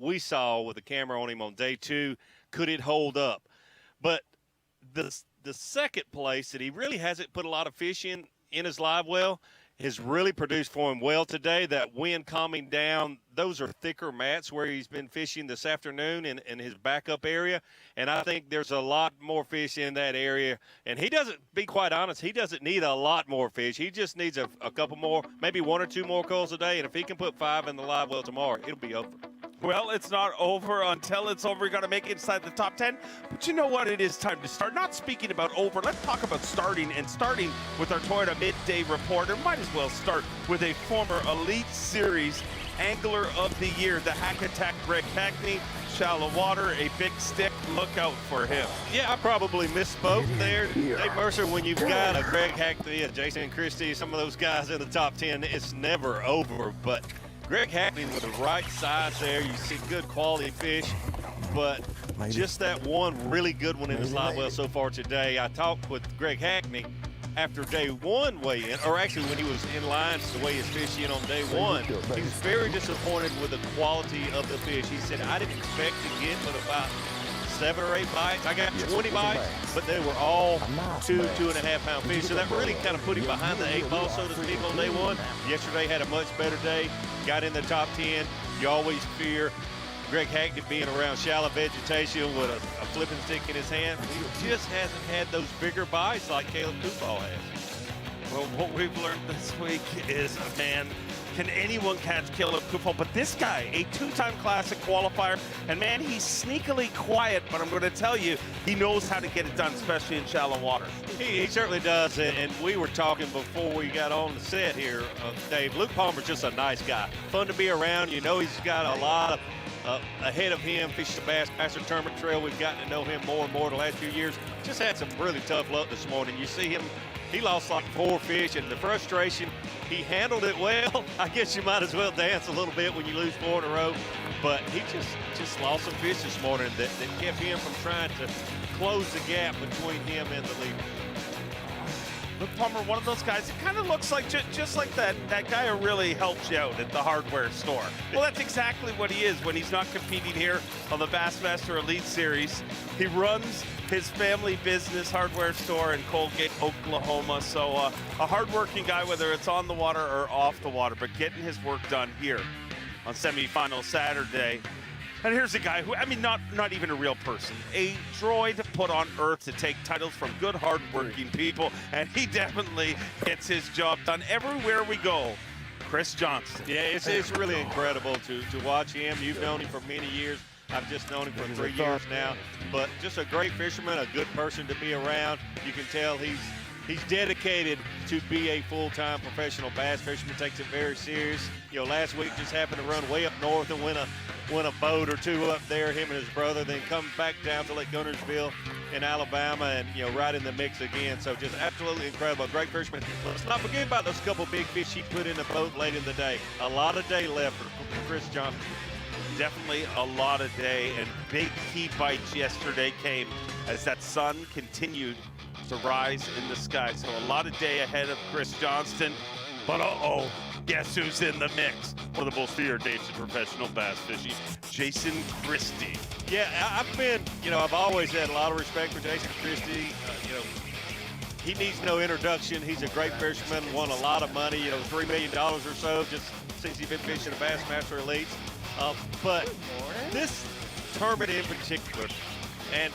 we saw with the camera on him on day 2, could it hold up? But the second place that he really hasn't put a lot of fish in his live well has really produced for him well today. That wind calming down, those are thicker mats where he's been fishing this afternoon in his backup area. And I think there's a lot more fish in that area. And he doesn't, be quite honest, he doesn't need a lot more fish. He just needs a couple more, maybe 1 or 2 more culls a day. And if he can put 5 in the live well tomorrow, it'll be over. Well, it's not over until it's over. You got to make it inside the top 10. But you know what? It is time to start. Not speaking about over. Let's talk about starting. And starting with our Toyota Midday Reporter. Might as well start with a former Elite Series Angler of the Year, the Hack Attack Greg Hackney. Shallow water, a big stick. Look out for him. Yeah, I probably misspoke there. Dave Mercer, when you've got a Greg Hackney, a Jason Christie, some of those guys in the top 10, it's never over. But Greg Hackney with the right size there. You see good quality fish, but just that one really good one in his live well so far today. I talked with Greg Hackney after day 1 weigh-in, or actually when he was in line to weigh his fish in on day 1. He was very disappointed with the quality of the fish. He said, I didn't expect to get but about 7 or 8 bites. I got 20 bites, but they were all 2.5 pound fish. So that really kind of put him behind the 8 ball, so to speak, on day 1. Yesterday had a much better day, got in the top 10. You always fear Greg Hackney being around shallow vegetation with a flipping stick in his hand. He just hasn't had those bigger bites like Caleb Kufal has. Well, what we've learned this week is, man, can anyone catch Caleb Kufal? But this guy, a 2-time Classic qualifier, and man, he's sneakily quiet, but I'm going to tell you, he knows how to get it done, especially in shallow water. He certainly does, and we were talking before we got on the set here, Dave. Luke Palmer's just a nice guy. Fun to be around. You know he's got a lot of ahead of him, fishing the Bassmaster Tournament Trail. We've gotten to know him more and more the last few years. Just had some really tough luck this morning. You see him, he lost like 4 fish, and the frustration, he handled it well. I guess you might as well dance a little bit when you lose 4 in a row. But he just lost some fish this morning that kept him from trying to close the gap between him and the leader. Luke Palmer, one of those guys, it kind of looks like just like that guy who really helps you out at the hardware store. Well, that's exactly what he is when he's not competing here on the Bassmaster Elite Series. He runs his family business hardware store in Colgate, Oklahoma. So a hardworking guy, whether it's on the water or off the water, but getting his work done here on semifinal Saturday. And here's a guy who, I mean, not even a real person, a droid put on Earth to take titles from good, hard-working people, and he definitely gets his job done everywhere we go. Chris Johnston. Yeah, it's really incredible to watch him. You've known him for many years. I've just known him for 3 years now. But just a great fisherman, a good person to be around. You can tell he's dedicated to be a full-time professional bass fisherman, takes it very serious. You know, last week just happened to run way up north and win a boat or 2 up there, him and his brother, then come back down to Lake Guntersville in Alabama and, you know, right in the mix again. So just absolutely incredible. Great fisherman. Let's not forget about those couple big fish he put in the boat late in the day. A lot of day left for Chris Johnson. Definitely a lot of day, and big key bites yesterday came as that sun continued to rise in the sky. So a lot of day ahead of Chris Johnston. But guess who's in the mix? One of the most feared names in professional bass fishing, Jason Christie. Yeah, I've always had a lot of respect for Jason Christie. He needs no introduction. He's a great fisherman, won a lot of money, $3 million or so just since he's been fishing the Bassmaster Elites. But this tournament in particular, and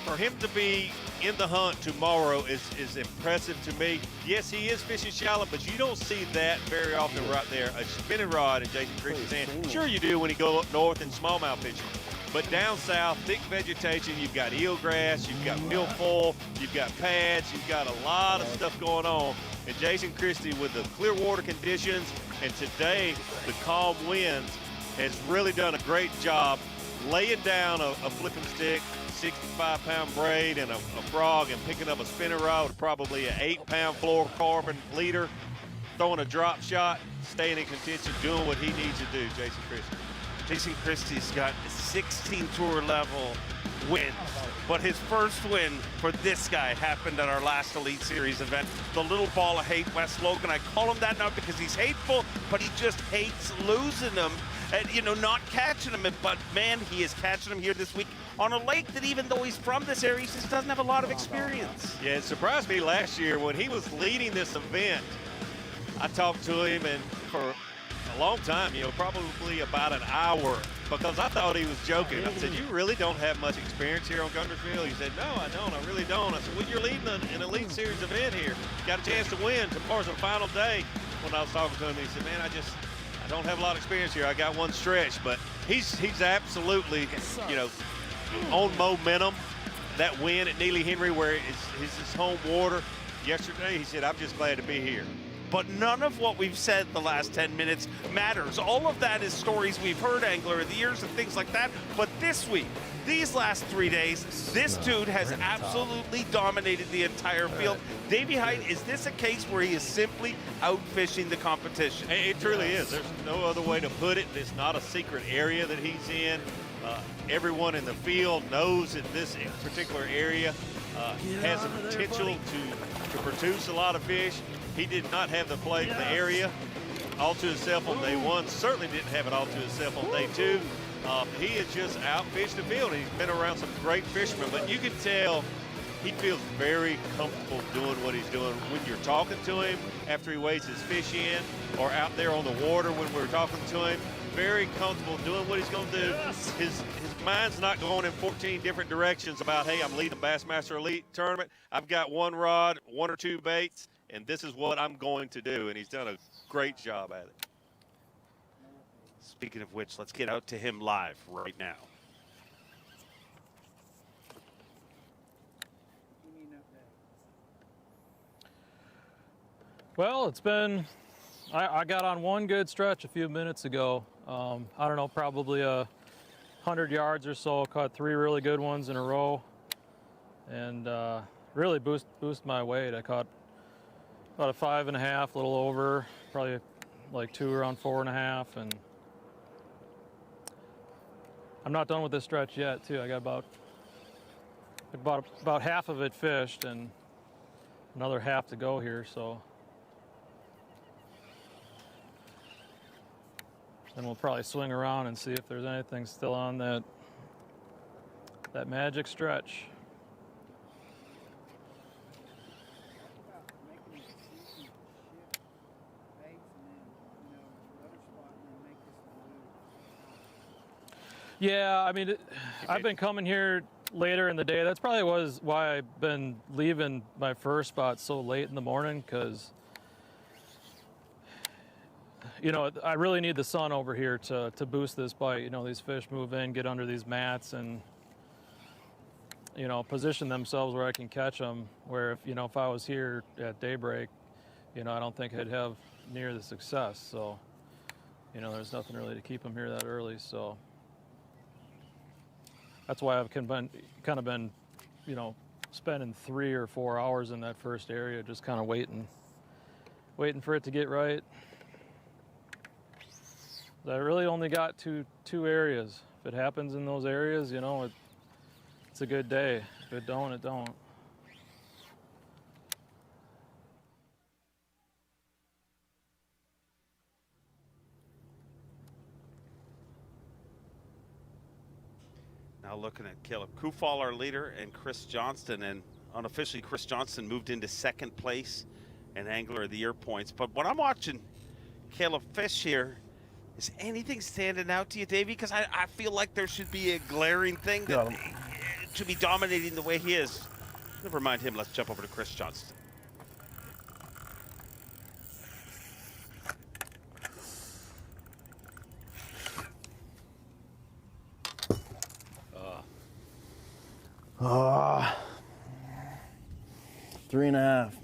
for him to be in the hunt tomorrow is impressive to me. Yes, he is fishing shallow, but you don't see that very often right there. A spinning rod in Jason Christie's hand. Sure you do when you go up north and smallmouth fishing. But down south, thick vegetation, you've got eelgrass, you've got milfoil, you've got pads, you've got a lot of stuff going on. And Jason Christie, with the clear water conditions and today the calm winds, has really done a great job laying down a flipping stick, 65-pound braid, and a frog, and picking up a spinning rod with probably an 8-pound fluorocarbon leader, throwing a drop shot, staying in contention, doing what he needs to do, Jason Christie. Jason Christie's got 16 tour level wins, but his first win for this guy happened at our last Elite Series event, the Little Ball of Hate, Wes Logan. I call him that not because he's hateful, but he just hates losing them. and, you know, not catching them. But, man, he is catching them here this week on a lake that, even though he's from this area, he just doesn't have a lot of experience. Yeah, it surprised me last year when he was leading this event. I talked to him, and for a long time, you know, probably about an hour, because I thought he was joking. I said, "You really don't have much experience here on Guntersville?" He said, "No, I don't. I really don't." I said, "Well, you're leading an Elite Series event here. Got a chance to win. Tomorrow's the final day." When I was talking to him, he said, "Man, I don't have a lot of experience here. I got one stretch." But he's absolutely, you know, on momentum. That win at Neely Henry, where it's his home water yesterday, he said, "I'm just glad to be here." But none of what we've said the last 10 minutes matters. All of that is stories we've heard, Angler of the Years and things like that. But this week, these last 3 days, this dude has absolutely dominated the entire field. Davey Height, is this a case where he is simply outfishing the competition? It truly is. There's no other way to put it. It's not a secret area that he's in. Everyone in the field knows that this particular area has the potential to produce a lot of fish. He did not have the area all to himself on day one. Certainly didn't have it all to himself on day two. He has just outfished the field. He's been around some great fishermen, but you can tell he feels very comfortable doing what he's doing. When you're talking to him after he weighs his fish in, or out there on the water when we're talking to him, very comfortable doing what he's going to do. Yes. His mind's not going in 14 different directions about, hey, I'm leading Bassmaster Elite tournament. I've got one rod, one or two baits, and this is what I'm going to do. And he's done a great job at it. Speaking of which, let's get out to him live right now. Well, it's been, I got on one good stretch a few minutes ago. I don't know, probably 100 yards or so. Caught 3 really good ones in a row, and really boost my weight. I caught about a 5.5, a little over, probably like 2 around 4.5, and I'm not done with this stretch yet, too. I got about half of it fished, and another half to go here, so. Then we'll probably swing around and see if there's anything still on that magic stretch. Yeah, I mean, I've been coming here later in the day. That's probably why I've been leaving my first spot so late in the morning, because you know, I really need the sun over here to boost this bite. You know, these fish move in, get under these mats, and, you know, position themselves where I can catch them. Where, if I was here at daybreak, you know, I don't think I'd have near the success. So, you know, there's nothing really to keep them here that early. So that's why I've kind of been, you know, spending 3 or 4 hours in that first area, just kind of waiting for it to get right. I really only got two areas. If it happens in those areas, you know, it's a good day. If it don't, it don't. Now looking at Caleb Kufal, our leader, and Chris Johnston, and unofficially Chris Johnston moved into second place and Angler of the Year points. But when I'm watching Caleb fish here, is anything standing out to you, Davey? Because I feel like there should be a glaring thing that should be dominating the way he is. Never mind him. Let's jump over to Chris Johnston. Three and a half.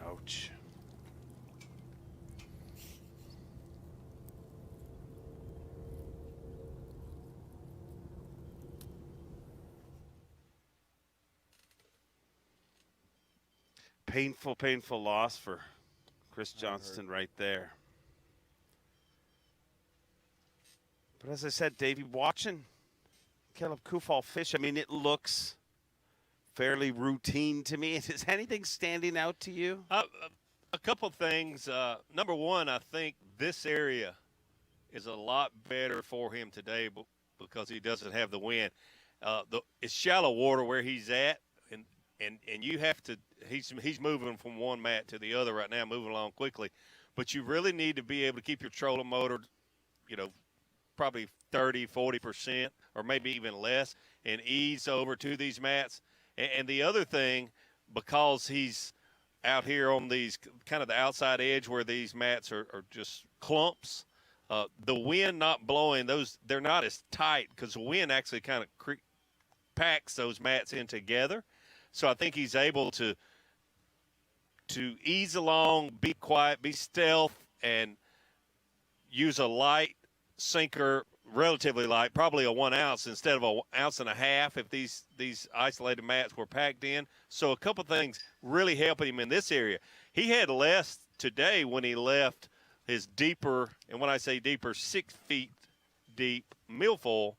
Ouch. Painful, painful loss for Chris Johnston right there. But as I said, Davey, watching Caleb Kufal fish, I mean, it looks fairly routine to me. Is anything standing out to you? A couple things. Number one, I think this area is a lot better for him today because he doesn't have the wind. It's shallow water where he's at, and you have to. He's moving from one mat to the other right now, moving along quickly. But you really need to be able to keep your trolling motor, probably 30, 40%, or maybe even less, and ease over to these mats. And the other thing, because he's out here on these kind of the outside edge where these mats are just clumps, the wind not blowing, they're not as tight because the wind actually kind of packs those mats in together. So I think he's able to ease along, be quiet, be stealth, and use a light sinker, relatively light, probably a 1 ounce instead of an ounce and a half if these isolated mats were packed in. So a couple things really helping him in this area. He had less today when he left his deeper, and when I say deeper, 6 feet deep milfoil.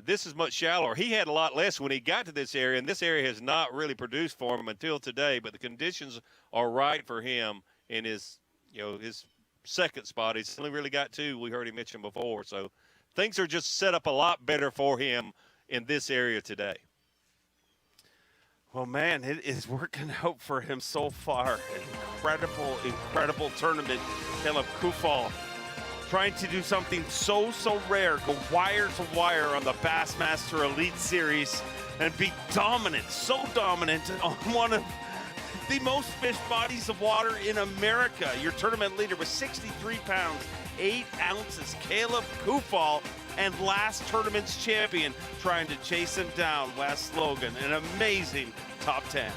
This is much shallower. He had a lot less when he got to this area, and this area has not really produced for him until today, but the conditions are right for him in his second spot. He's only really got 2, we heard him mention before. So things are just set up a lot better for him in this area today. Well, man, it is working out for him so far. Incredible tournament. Caleb Kufal trying to do something so rare, go wire to wire on the Bassmaster Elite Series and be dominant, so dominant on one of the most fished bodies of water in America. Your tournament leader was 63 pounds, 8 ounces. Caleb Kufal, and last tournament's champion, trying to chase him down, Wes Logan. An amazing top 10.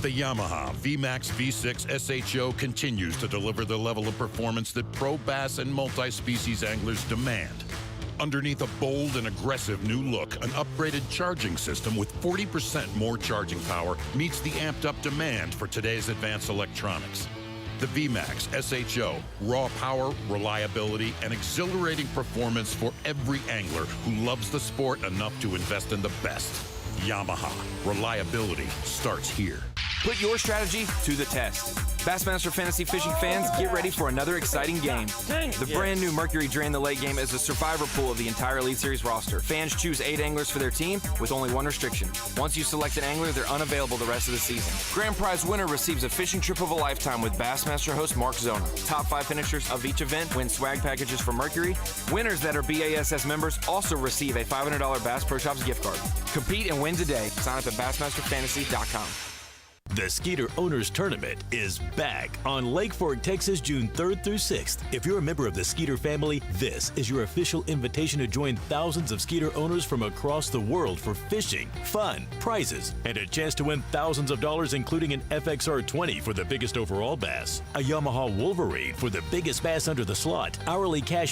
The Yamaha VMAX V6 SHO continues to deliver the level of performance that pro bass and multi-species anglers demand. Underneath a bold and aggressive new look, an upgraded charging system with 40% more charging power meets the amped-up demand for today's advanced electronics. The VMAX SHO, raw power, reliability, and exhilarating performance for every angler who loves the sport enough to invest in the best. Yamaha, reliability starts here. Put your strategy to the test. Bassmaster Fantasy Fishing fans, get ready for another exciting game. The brand new Mercury Drain the Lake game is a survivor pool of the entire Elite Series roster. Fans choose 8 anglers for their team with only one restriction. Once you select an angler, they're unavailable the rest of the season. Grand prize winner receives a fishing trip of a lifetime with Bassmaster host Mark Zona. Top 5 finishers of each event win swag packages from Mercury. Winners that are B.A.S.S members also receive a $500 Bass Pro Shops gift card. Compete and win today. Sign up at BassmasterFantasy.com. The Skeeter Owners Tournament is back on Lake Fork, Texas, June 3rd through 6th. If you're a member of the Skeeter family, this is your official invitation to join thousands of Skeeter owners from across the world for fishing, fun, prizes, and a chance to win thousands of dollars, including an FXR 20 for the biggest overall bass, a Yamaha Wolverine for the biggest bass under the slot, hourly cash